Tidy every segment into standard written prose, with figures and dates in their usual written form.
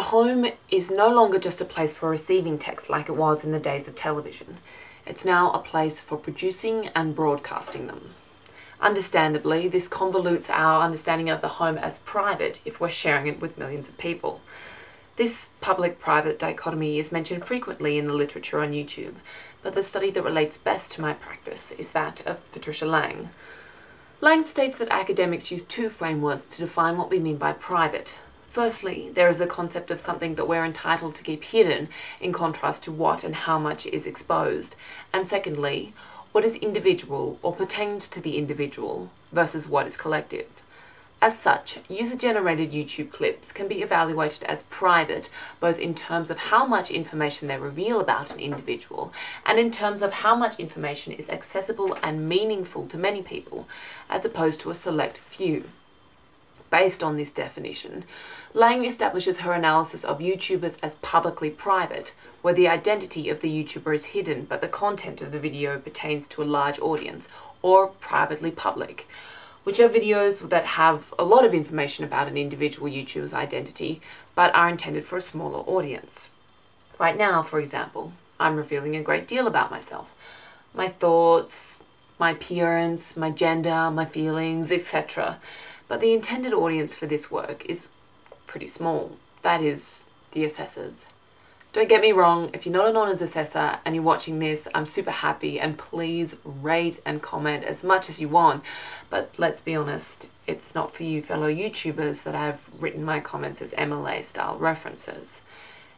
home is no longer just a place for receiving text like it was in the days of television. It's now a place for producing and broadcasting them. Understandably, this convolutes our understanding of the home as private if we're sharing it with millions of people. This public-private dichotomy is mentioned frequently in the literature on YouTube, but the study that relates best to my practice is that of Patricia Lang. Lang states that academics use two frameworks to define what we mean by private. Firstly, there is the concept of something that we're entitled to keep hidden in contrast to what and how much is exposed. And secondly, what is individual or pertains to the individual versus what is collective. As such, user-generated YouTube clips can be evaluated as private, both in terms of how much information they reveal about an individual, and in terms of how much information is accessible and meaningful to many people, as opposed to a select few. Based on this definition, Lang establishes her analysis of YouTubers as publicly private, where the identity of the YouTuber is hidden but the content of the video pertains to a large audience, or privately public, which are videos that have a lot of information about an individual YouTuber's identity but are intended for a smaller audience. Right now, for example, I'm revealing a great deal about myself. My thoughts, my appearance, my gender, my feelings, etc. But the intended audience for this work is pretty small. That is, the assessors. Don't get me wrong, if you're not an honours assessor and you're watching this, I'm super happy, and please rate and comment as much as you want. But let's be honest, it's not for you fellow YouTubers that I've written my comments as MLA style references.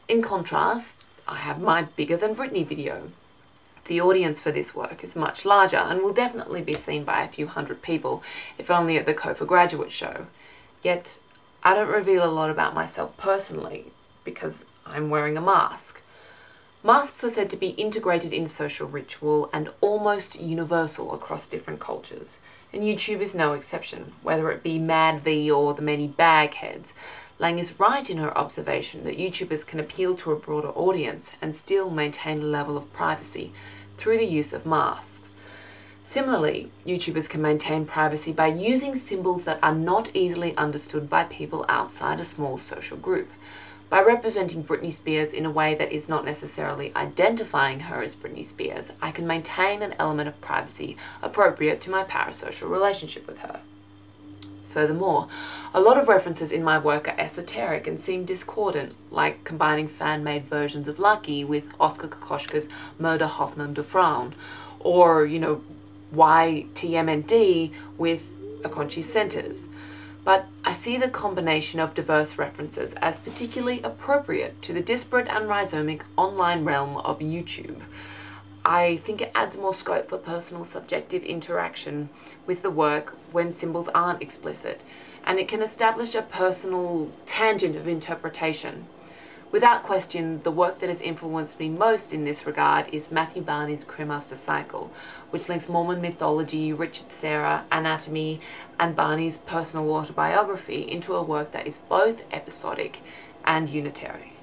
In contrast, I have my Bigger Than Britney video. The audience for this work is much larger and will definitely be seen by a few hundred people, if only at the COFA graduate show. Yet, I don't reveal a lot about myself personally because I'm wearing a mask. Masks are said to be integrated in social ritual and almost universal across different cultures, and YouTube is no exception, whether it be Mad V or the many bagheads. Lang is right in her observation that YouTubers can appeal to a broader audience and still maintain a level of privacy through the use of masks. Similarly, YouTubers can maintain privacy by using symbols that are not easily understood by people outside a small social group. By representing Britney Spears in a way that is not necessarily identifying her as Britney Spears, I can maintain an element of privacy appropriate to my parasocial relationship with her. Furthermore, a lot of references in my work are esoteric and seem discordant, like combining fan-made versions of Lucky with Oscar Kokoschka's Murder Hoffnung der Frauen, or, YTMND with Akonchi's Centers. But I see the combination of diverse references as particularly appropriate to the disparate and rhizomic online realm of YouTube. I think it adds more scope for personal subjective interaction with the work when symbols aren't explicit, and it can establish a personal tangent of interpretation. Without question, the work that has influenced me most in this regard is Matthew Barney's Cremaster Cycle, which links Mormon mythology, Richard Serra, anatomy, and Barney's personal autobiography into a work that is both episodic and unitary.